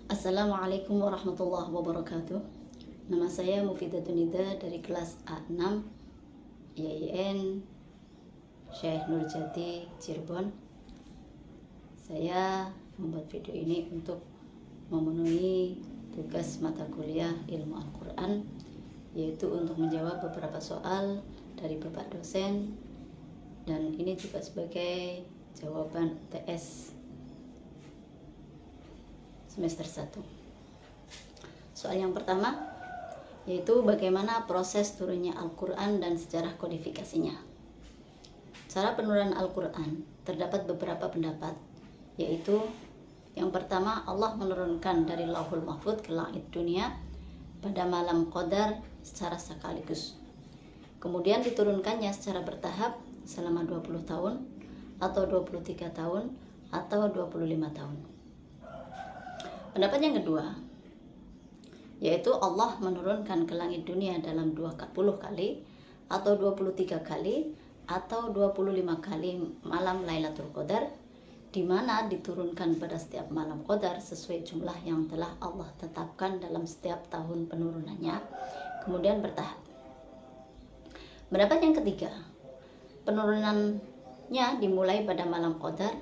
Assalamualaikum warahmatullahi wabarakatuh. Nama saya Mufidatun Nida dari kelas A6 YIN Syekh Nurjati Cirebon. Saya membuat video ini untuk memenuhi tugas mata kuliah ilmu Al-Quran, yaitu untuk menjawab beberapa soal dari Bapak dosen, dan ini juga sebagai jawaban UTS semester 1. Soal yang pertama yaitu bagaimana proses turunnya Al-Quran dan sejarah kodifikasinya. Cara penurunan Al-Quran terdapat beberapa pendapat, yaitu yang pertama, Allah menurunkan dari Lauhul Mahfudz ke langit dunia pada malam Qadar secara sekaligus. Kemudian diturunkannya secara bertahap selama 20 tahun atau 23 tahun atau 25 tahun. Pendapat yang kedua, yaitu Allah menurunkan ke langit dunia dalam 20 kali atau 23 kali atau 25 kali malam Lailatul Qadar, di mana diturunkan pada setiap malam Qadar sesuai jumlah yang telah Allah tetapkan dalam setiap tahun penurunannya, kemudian bertahap. Pendapat yang ketiga, penurunannya dimulai pada malam Qadar,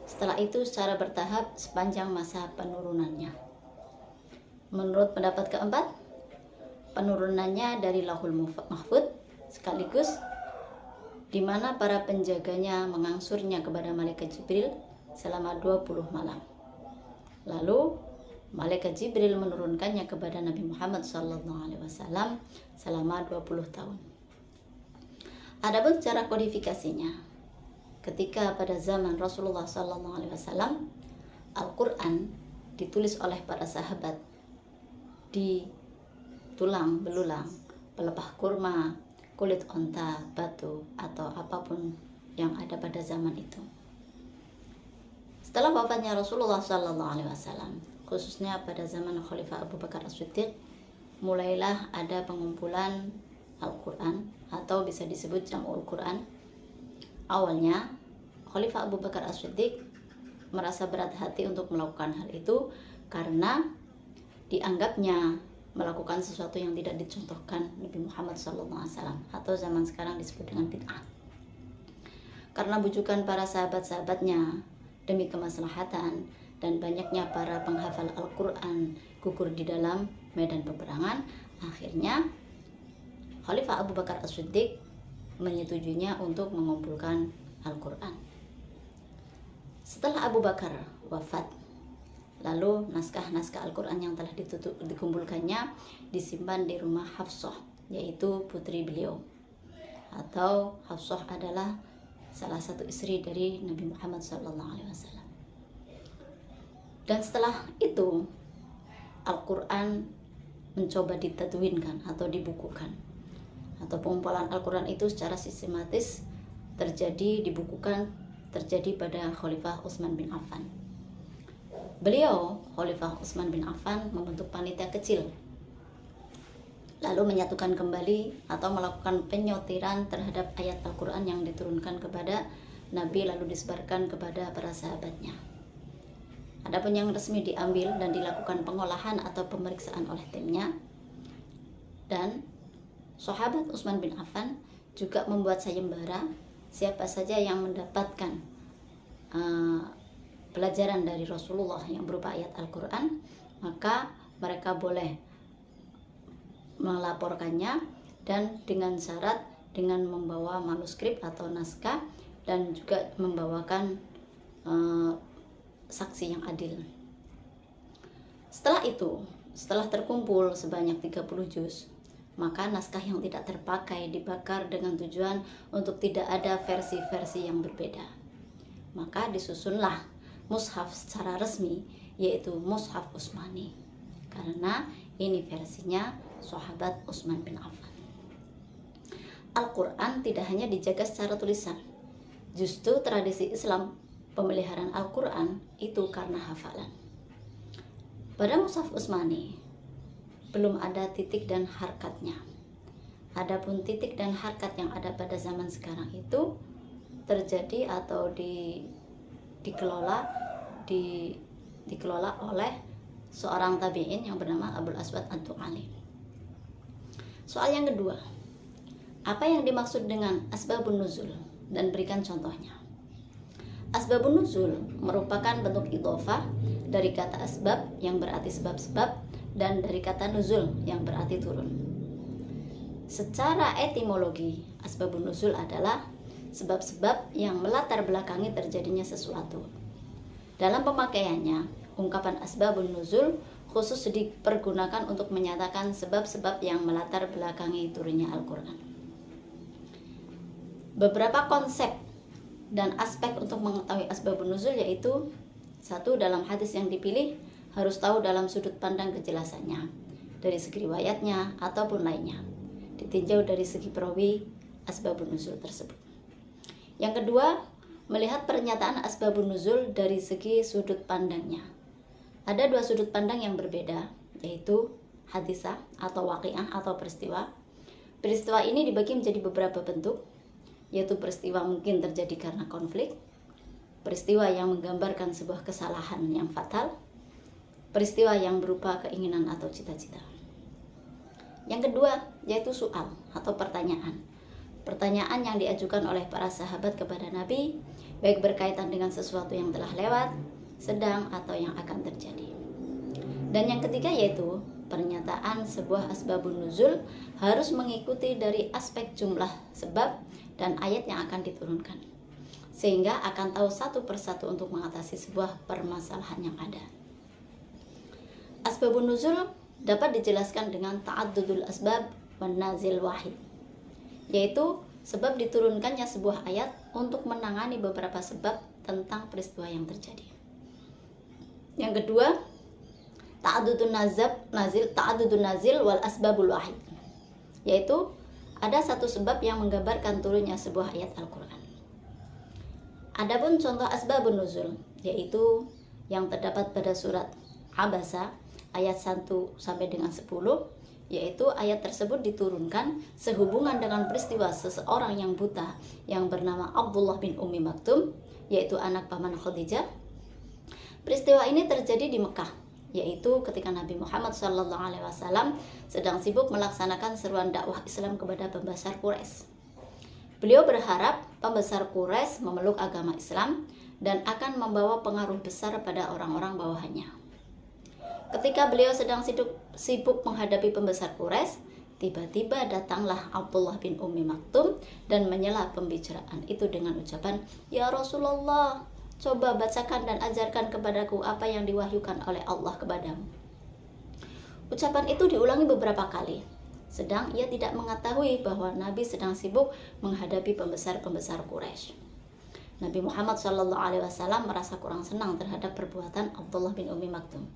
setelah itu secara bertahap sepanjang masa penurunannya. Menurut pendapat keempat, penurunannya dari Lauhul Mahfudz sekaligus, di mana para penjaganya mengangsurnya kepada malaikat Jibril selama 20 malam. Lalu malaikat Jibril menurunkannya kepada Nabi Muhammad SAW selama 20 tahun. Adapun cara kodifikasinya, ketika pada zaman Rasulullah SAW, Al-Quran ditulis oleh para sahabat di tulang belulang, pelepah kurma, kulit onta, batu, atau apapun yang ada pada zaman itu. Setelah wafatnya Rasulullah SAW, khususnya pada zaman Khalifah Abu Bakar As-Siddiq, mulailah ada pengumpulan Al-Quran atau bisa disebut Jam'ul Quran. Awalnya Khalifah Abu Bakar As-Siddiq merasa berat hati untuk melakukan hal itu karena dianggapnya melakukan sesuatu yang tidak dicontohkan Nabi Muhammad SAW, atau zaman sekarang disebut dengan bid'ah. Karena bujukan para sahabat-sahabatnya demi kemaslahatan dan banyaknya para penghafal Al-Quran gugur di dalam medan peperangan, akhirnya Khalifah Abu Bakar As-Siddiq menyetujuinya untuk mengumpulkan Al-Quran. Setelah Abu Bakar wafat, lalu naskah-naskah Al-Quran yang telah dikumpulkannya disimpan di rumah Hafsah, yaitu putri beliau, atau Hafsah adalah salah satu istri dari Nabi Muhammad SAW. Dan setelah itu Al-Quran mencoba ditadwinkan atau dibukukan, atau pengumpulan Al-Quran itu secara sistematis dibukukan terjadi pada Khalifah Utsman bin Affan. Beliau, Khalifah Utsman bin Affan, membentuk panitia kecil, lalu menyatukan kembali atau melakukan penyotiran terhadap ayat Al-Quran yang diturunkan kepada Nabi lalu disebarkan kepada para sahabatnya. Adapun yang resmi diambil dan dilakukan pengolahan atau pemeriksaan oleh timnya, dan sahabat Utsman bin Affan juga membuat sayembara. Siapa saja yang mendapatkan pelajaran dari Rasulullah yang berupa ayat Al-Quran, maka mereka boleh melaporkannya, dan dengan syarat dengan membawa manuskrip atau naskah dan juga membawakan saksi yang adil. Setelah itu, setelah terkumpul sebanyak 30 juz, maka naskah yang tidak terpakai dibakar dengan tujuan untuk tidak ada versi-versi yang berbeda. Maka disusunlah mushaf secara resmi, yaitu Mushaf Utsmani, karena ini versinya sahabat Utsman bin Affan. Al-Quran tidak hanya dijaga secara tulisan, justru tradisi Islam pemeliharaan Al-Quran itu karena hafalan. Pada Mushaf Utsmani belum ada titik dan harkatnya. Adapun titik dan harkat yang ada pada zaman sekarang itu terjadi atau dikelola oleh seorang tabi'in yang bernama Abul Aswad Ad-Du'ali. Soal yang kedua, apa yang dimaksud dengan asbabun nuzul, dan berikan contohnya. Asbabun nuzul merupakan bentuk idhofah dari kata asbab yang berarti sebab-sebab dan dari kata nuzul yang berarti turun. Secara etimologi, asbabun nuzul adalah sebab-sebab yang melatar belakangi terjadinya sesuatu. Dalam pemakaiannya, ungkapan asbabun nuzul khusus dipergunakan untuk menyatakan sebab-sebab yang melatar belakangi turunnya Al-Quran. Beberapa konsep dan aspek untuk mengetahui asbabun nuzul yaitu: satu, dalam hadis yang dipilih harus tahu dalam sudut pandang kejelasannya, dari segi riwayatnya ataupun lainnya, ditinjau dari segi perawi asbabun nuzul tersebut. Yang kedua, melihat pernyataan asbabun nuzul dari segi sudut pandangnya. Ada dua sudut pandang yang berbeda, yaitu hadisah atau waqi'ah atau peristiwa. Peristiwa ini dibagi menjadi beberapa bentuk, yaitu peristiwa mungkin terjadi karena konflik, peristiwa yang menggambarkan sebuah kesalahan yang fatal, peristiwa yang berupa keinginan atau cita-cita. Yang kedua, yaitu soal atau pertanyaan. Pertanyaan yang diajukan oleh para sahabat kepada Nabi, baik berkaitan dengan sesuatu yang telah lewat, sedang, atau yang akan terjadi. Dan yang ketiga yaitu pernyataan sebuah asbabun nuzul harus mengikuti dari aspek jumlah sebab dan ayat yang akan diturunkan, sehingga akan tahu satu persatu untuk mengatasi sebuah permasalahan yang ada. Asbabun nuzul dapat dijelaskan dengan ta'addudul asbab wan nazil wahid, yaitu sebab diturunkannya sebuah ayat untuk menangani beberapa sebab tentang peristiwa yang terjadi. Yang kedua, ta'addudun nazil wal asbabul wahid, yaitu ada satu sebab yang menggambarkan turunnya sebuah ayat Al-Quran. Adapun contoh asbabun nuzul, yaitu yang terdapat pada surat Abasa ayat 1 sampai dengan 10, yaitu ayat tersebut diturunkan sehubungan dengan peristiwa seseorang yang buta yang bernama Abdullah bin Ummi Maktum, yaitu anak paman Khadijah. Peristiwa ini terjadi di Mekah, yaitu ketika Nabi Muhammad SAW sedang sibuk melaksanakan seruan dakwah Islam kepada pembesar Quraisy. Beliau berharap pembesar Quraisy memeluk agama Islam dan akan membawa pengaruh besar pada orang-orang bawahannya. Ketika beliau sedang sibuk menghadapi pembesar Quraisy, tiba-tiba datanglah Abdullah bin Ummi Maktum dan menyela pembicaraan itu dengan ucapan, "Ya Rasulullah, coba bacakan dan ajarkan kepadaku apa yang diwahyukan oleh Allah kepadamu." Ucapan itu diulangi beberapa kali, sedang ia tidak mengetahui bahwa Nabi sedang sibuk menghadapi pembesar-pembesar Quraisy. Nabi Muhammad SAW merasa kurang senang terhadap perbuatan Abdullah bin Ummi Maktum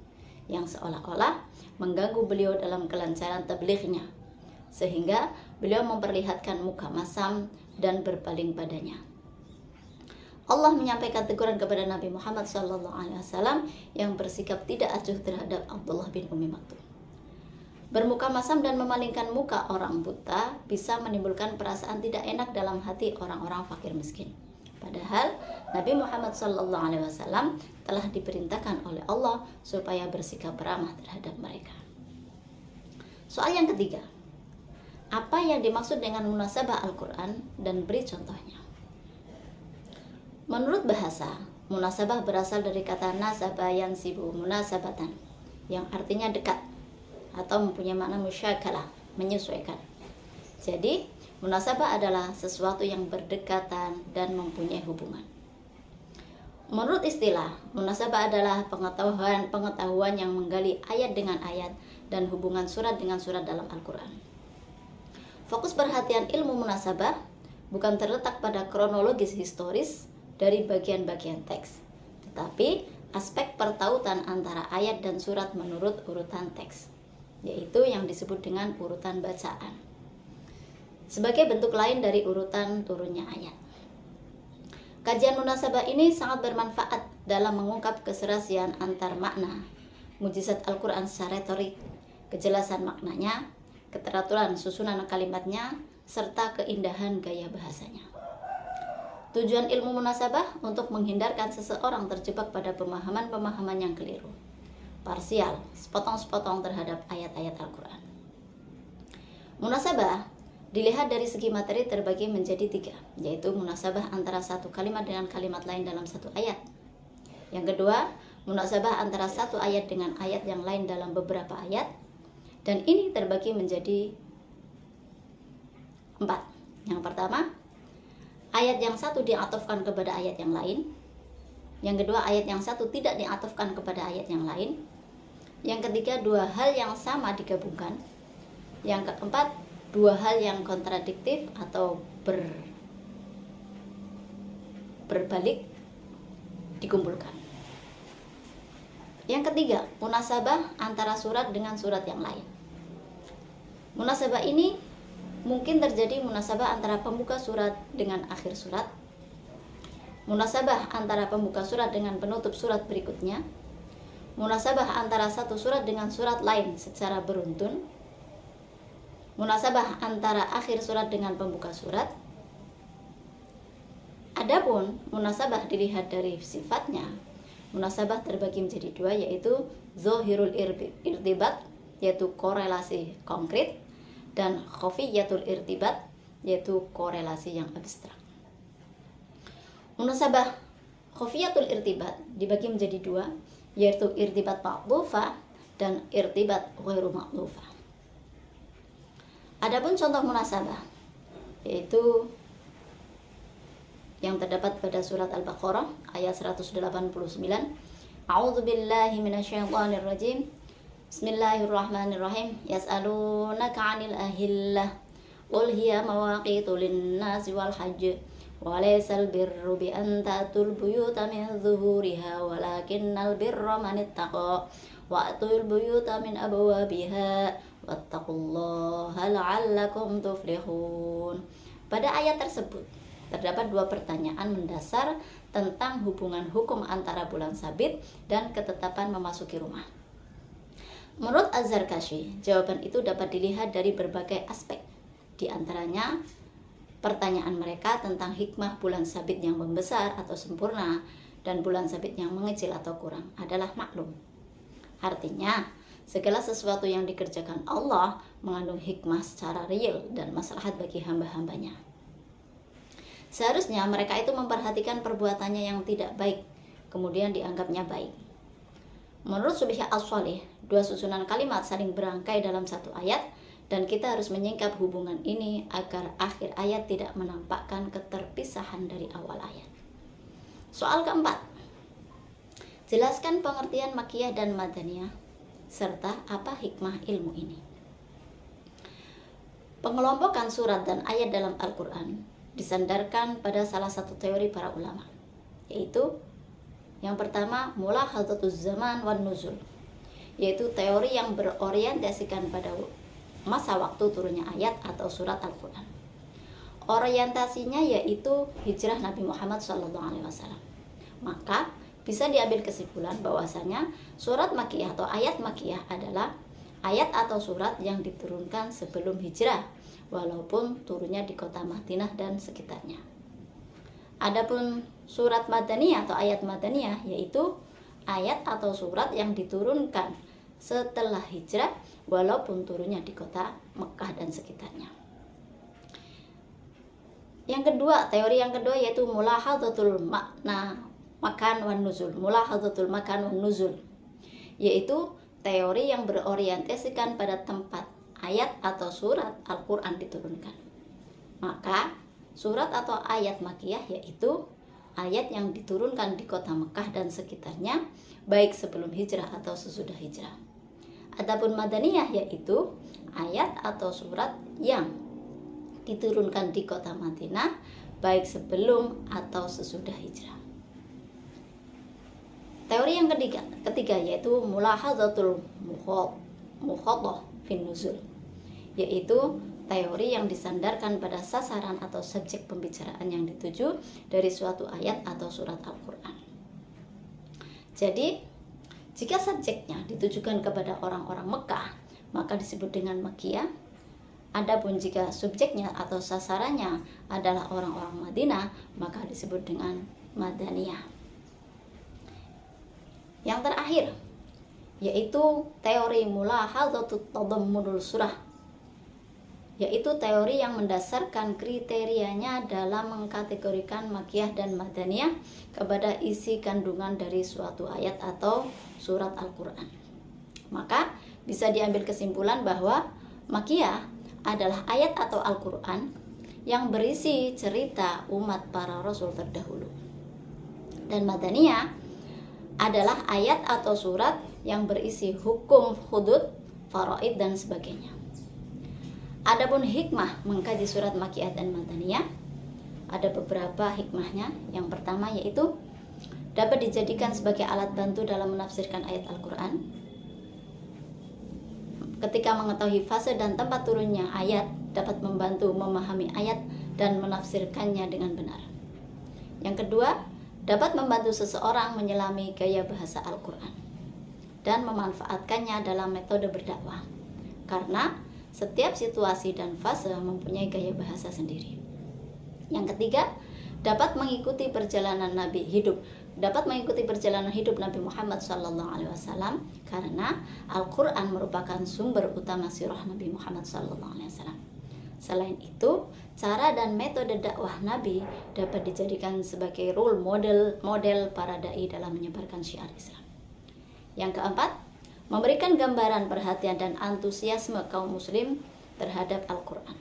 yang seolah-olah mengganggu beliau dalam kelancaran tablighnya, sehingga beliau memperlihatkan muka masam dan berpaling padanya. Allah menyampaikan teguran kepada Nabi Muhammad SAW yang bersikap tidak acuh terhadap Abdullah bin Ummi Maktum. Bermuka masam dan memalingkan muka orang buta bisa menimbulkan perasaan tidak enak dalam hati orang-orang fakir miskin. Padahal Nabi Muhammad SAW telah diperintahkan oleh Allah supaya bersikap ramah terhadap mereka. Soal yang ketiga, apa yang dimaksud dengan munasabah Al-Quran, dan beri contohnya. Menurut bahasa, munasabah berasal dari kata nasabah yansibu munasabatan, yang artinya dekat atau mempunyai makna musyakalah, menyesuaikan. Jadi, munasabah adalah sesuatu yang berdekatan dan mempunyai hubungan. Menurut istilah, munasabah adalah pengetahuan yang menggali ayat dengan ayat dan hubungan surat dengan surat dalam Al-Quran. Fokus perhatian ilmu munasabah bukan terletak pada kronologis historis dari bagian-bagian teks, tetapi aspek pertautan antara ayat dan surat menurut urutan teks, yaitu yang disebut dengan urutan bacaan, sebagai bentuk lain dari urutan turunnya ayat. Kajian munasabah ini sangat bermanfaat dalam mengungkap keserasian antar makna, mujizat Al-Quran secara retorik, kejelasan maknanya, keteraturan susunan kalimatnya, serta keindahan gaya bahasanya. Tujuan ilmu munasabah untuk menghindarkan seseorang terjebak pada pemahaman-pemahaman yang keliru. parsial, sepotong-sepotong terhadap ayat-ayat Al-Quran. Munasabah dilihat dari segi materi terbagi menjadi 3, yaitu munasabah antara satu kalimat dengan kalimat lain dalam satu ayat. Yang kedua, munasabah antara satu ayat dengan ayat yang lain dalam beberapa ayat. Dan ini terbagi menjadi 4. Yang pertama, ayat yang satu diatofkan kepada ayat yang lain. Yang kedua, ayat yang satu tidak diatofkan kepada ayat yang lain. Yang ketiga, 2 hal yang sama digabungkan. Yang keempat, 2 hal yang kontradiktif atau berbalik dikumpulkan. Yang ketiga, munasabah antara surat dengan surat yang lain. Munasabah ini mungkin terjadi munasabah antara pembuka surat dengan akhir surat, munasabah antara pembuka surat dengan penutup surat berikutnya, munasabah antara satu surat dengan surat lain secara beruntun, munasabah antara akhir surat dengan pembuka surat. Adapun munasabah dilihat dari sifatnya, munasabah terbagi menjadi 2, yaitu zahirul irtibat, yaitu korelasi konkret, dan khafiyatul irtibat, yaitu korelasi yang abstrak. Munasabah khafiyatul irtibat dibagi menjadi 2, yaitu irtibat ma'dhufah dan irtibat ghairu ma'dhufah. Adapun contoh munasabah, yaitu yang terdapat pada surat Al-Baqarah ayat 189. A'udzubillahi minasyaitonir rajim. Bismillahirrahmanirrahim. Yas'alunaka 'anil ahillah. Qul hiya mawaqitu lin-nasi wal hajj. Wa laysal birru bi an ta'tul buyuta min zuhuriha walakinnal birra man ittaqa. Wa atul buyuta min abwabiha wattaqullaha la'allakum tuflihun. Pada ayat tersebut terdapat 2 pertanyaan mendasar tentang hubungan hukum antara bulan sabit dan ketetapan memasuki rumah. Menurut Az-Zarkashi, jawaban itu dapat dilihat dari berbagai aspek. Di antaranya, pertanyaan mereka tentang hikmah bulan sabit yang membesar atau sempurna dan bulan sabit yang mengecil atau kurang adalah maklum. Artinya, segala sesuatu yang dikerjakan Allah mengandung hikmah secara real dan maslahat bagi hamba-hambanya. Seharusnya mereka itu memperhatikan perbuatannya yang tidak baik, kemudian dianggapnya baik. Menurut Subhiyah As-Shalih, 2 susunan kalimat saling berangkai dalam satu ayat, dan kita harus menyingkap hubungan ini agar akhir ayat tidak menampakkan keterpisahan dari awal ayat. Soal keempat, jelaskan pengertian Makkiyah dan Madaniyah, serta apa hikmah ilmu ini. Pengelompokan surat dan ayat dalam Al-Quran disandarkan pada salah satu teori para ulama, yaitu yang pertama, mulahadhatuz zaman wan nuzul, yaitu teori yang berorientasikan pada masa waktu turunnya ayat atau surat Al-Quran. Orientasinya yaitu hijrah Nabi Muhammad SAW. Maka bisa diambil kesimpulan bahwasanya surat Makkiyah atau ayat Makkiyah adalah ayat atau surat yang diturunkan sebelum hijrah, walaupun turunnya di kota Madinah dan sekitarnya. Adapun surat Madaniyah atau ayat Madaniyah yaitu ayat atau surat yang diturunkan setelah hijrah, walaupun turunnya di kota Mekah dan sekitarnya. Yang kedua, teori yang kedua yaitu mulahadzatul makan wan nuzul. Mulahadzatul makan wan nuzul, yaitu teori yang berorientasikan pada tempat ayat atau surat Al-Quran diturunkan. Maka surat atau ayat Makkiyah yaitu ayat yang diturunkan di kota Mekah dan sekitarnya, baik sebelum hijrah atau sesudah hijrah. Adapun Madaniyah yaitu ayat atau surat yang diturunkan di kota Madinah, baik sebelum atau sesudah hijrah. Teori yang ketiga yaitu mulahadzatul mukhathah fin nuzul, yaitu teori yang disandarkan pada sasaran atau subjek pembicaraan yang dituju dari suatu ayat atau surat Al-Quran. Jadi, jika subjeknya ditujukan kepada orang-orang Mekah, maka disebut dengan Makkiyah. Adapun jika subjeknya atau sasarannya adalah orang-orang Madinah, maka disebut dengan Madaniyah. Yang terakhir, yaitu teori mulahadhatut tadammunul surah, yaitu teori yang mendasarkan kriterianya dalam mengkategorikan makiyah dan madaniyah kepada isi kandungan dari suatu ayat atau surat Al-Quran. Maka bisa diambil kesimpulan bahwa makiyah adalah ayat atau Al-Quran yang berisi cerita umat para rasul terdahulu, dan madaniyah adalah ayat atau surat yang berisi hukum, hudud, faraid, dan sebagainya. Adapun hikmah mengkaji surat makiyah dan madaniyah, ada beberapa hikmahnya. Yang pertama yaitu dapat dijadikan sebagai alat bantu dalam menafsirkan ayat Al-Quran. Ketika mengetahui fase dan tempat turunnya ayat, dapat membantu memahami ayat dan menafsirkannya dengan benar. Yang kedua, dapat membantu seseorang menyelami gaya bahasa Al-Quran dan memanfaatkannya dalam metode berdakwah, karena setiap situasi dan fase mempunyai gaya bahasa sendiri. Yang ketiga, dapat mengikuti perjalanan hidup Nabi Muhammad SAW, karena Al-Quran merupakan sumber utama sirah Nabi Muhammad SAW. Selain itu, cara dan metode dakwah Nabi dapat dijadikan sebagai role model para dai dalam menyebarkan syiar Islam. Yang keempat, memberikan gambaran perhatian dan antusiasme kaum muslim terhadap Al-Quran.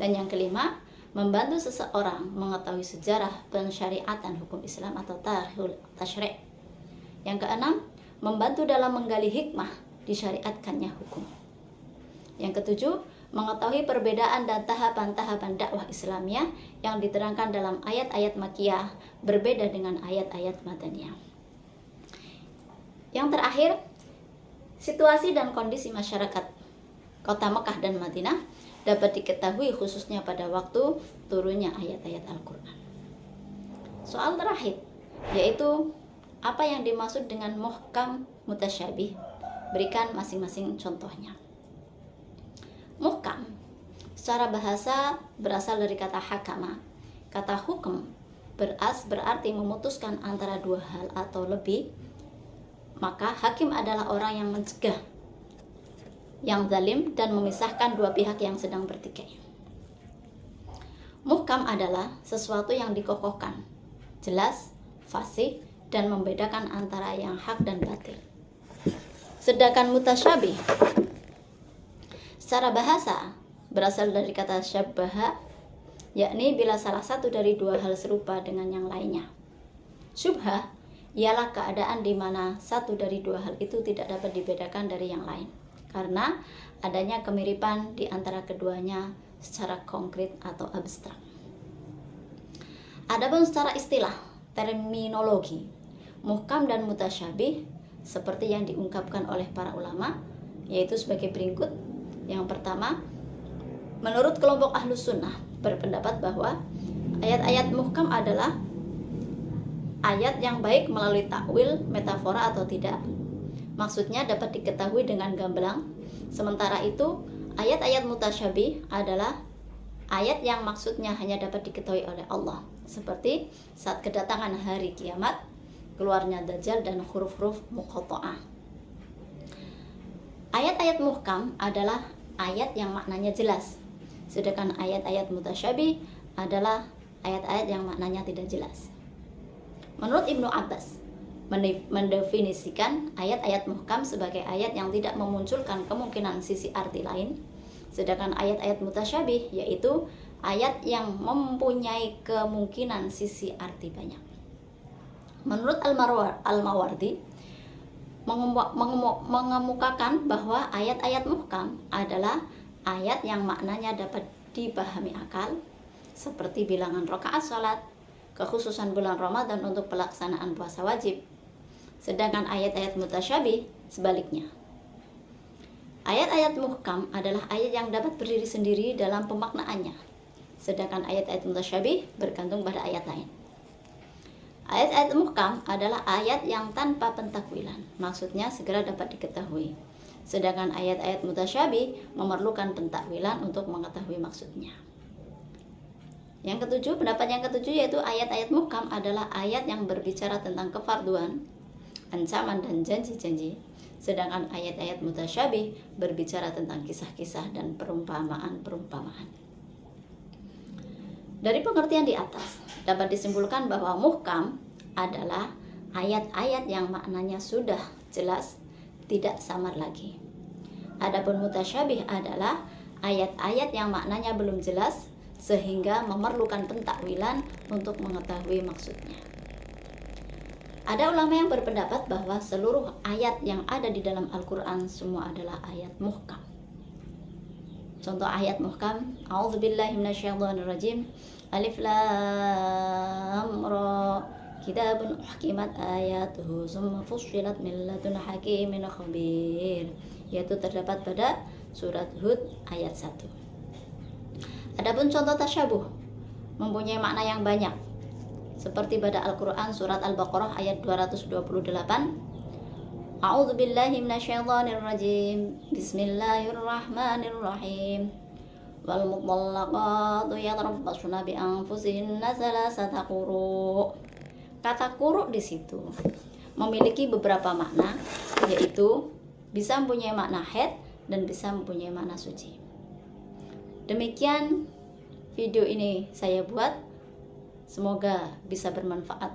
Dan yang kelima, membantu seseorang mengetahui sejarah pensyariatan hukum Islam atau tarikhul tasyri'. Yang keenam, membantu dalam menggali hikmah disyariatkannya hukum. Yang ketujuh, mengetahui perbedaan dan tahapan-tahapan dakwah Islamiyah yang diterangkan dalam ayat-ayat makiyah berbeda dengan ayat-ayat madaniyah. Yang terakhir, situasi dan kondisi masyarakat kota Mekah dan Madinah dapat diketahui khususnya pada waktu turunnya ayat-ayat Al-Quran. Soal terakhir, yaitu apa yang dimaksud dengan muhkam mutasyabih. Berikan masing-masing contohnya. Muhkam secara bahasa berasal dari kata hakama. Kata hukum berarti memutuskan antara dua hal atau lebih. Maka hakim adalah orang yang mencegah yang zalim dan memisahkan dua pihak yang sedang bertikai. Muhkam adalah sesuatu yang dikokohkan, jelas, fasih, dan membedakan antara yang hak dan batil. Sedangkan mutasyabih secara bahasa berasal dari kata syabbaha, yakni bila salah satu dari dua hal serupa dengan yang lainnya. Syubhah ialah keadaan di mana satu dari dua hal itu tidak dapat dibedakan dari yang lain, karena adanya kemiripan di antara keduanya secara konkret atau abstrak. Adapun secara istilah, terminologi, muhkam dan mutasyabih seperti yang diungkapkan oleh para ulama, yaitu sebagai berikut. Yang pertama, menurut kelompok Ahlus Sunnah berpendapat bahwa ayat-ayat muhkam adalah ayat yang baik melalui takwil, metafora atau tidak. Maksudnya dapat diketahui dengan gamblang. Sementara itu, ayat-ayat mutasyabih adalah ayat yang maksudnya hanya dapat diketahui oleh Allah, seperti saat kedatangan hari kiamat, keluarnya Dajjal, dan huruf-huruf muqatta'ah. Ayat-ayat muhkam adalah ayat yang maknanya jelas, sedangkan ayat-ayat mutasyabih adalah ayat-ayat yang maknanya tidak jelas. Menurut Ibnu Abbas, mendefinisikan ayat-ayat muhkam sebagai ayat yang tidak memunculkan kemungkinan sisi arti lain, sedangkan ayat-ayat mutasyabih yaitu ayat yang mempunyai kemungkinan sisi arti banyak. Menurut Al-Mawardi mengemukakan bahwa ayat-ayat muhkam adalah ayat yang maknanya dapat dipahami akal, seperti bilangan rakaat salat, kekhususan bulan Ramadan untuk pelaksanaan puasa wajib. Sedangkan ayat-ayat mutasyabih sebaliknya. Ayat-ayat muhkam adalah ayat yang dapat berdiri sendiri dalam pemaknaannya, sedangkan ayat-ayat mutasyabih bergantung pada ayat lain. Ayat-ayat muhkam adalah ayat yang tanpa pentakwilan, maksudnya segera dapat diketahui. Sedangkan ayat-ayat mutasyabih memerlukan pentakwilan untuk mengetahui maksudnya. Yang ketujuh, pendapat yang ketujuh yaitu ayat-ayat muhkam adalah ayat yang berbicara tentang kefarduan, ancaman dan janji-janji. Sedangkan ayat-ayat mutasyabih berbicara tentang kisah-kisah dan perumpamaan-perumpamaan. Dari pengertian di atas, dapat disimpulkan bahwa muhkam adalah ayat-ayat yang maknanya sudah jelas, tidak samar lagi. Adapun mutasyabih adalah ayat-ayat yang maknanya belum jelas, sehingga memerlukan pentakwilan untuk mengetahui maksudnya. Ada ulama yang berpendapat bahwa seluruh ayat yang ada di dalam Al-Quran semua adalah ayat muhkam. Contoh ayat muhkam, A'udzubillahi minasyaitonirrajim, Alif Lam Ra, Kitabun uhkimat ayatuhu summa fussilat min ladun hakimin khabir, yaitu terdapat pada surat Hud ayat 1. Adapun contoh tasyabuh mempunyai makna yang banyak, seperti pada Al-Quran surat Al-Baqarah ayat 228, A'udzubillahi minasyaitonirrajim, Bismillahirrahmanirrahim, wal mutallaqatu yatarabbasna bi anfusihinna salasata quru'. Kata quru' di situ memiliki beberapa makna, yaitu bisa mempunyai makna haid dan bisa mempunyai makna suci. Demikian video ini saya buat. Semoga bisa bermanfaat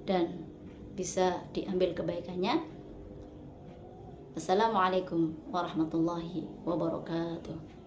dan bisa diambil kebaikannya. Assalamualaikum warahmatullahi wabarakatuh.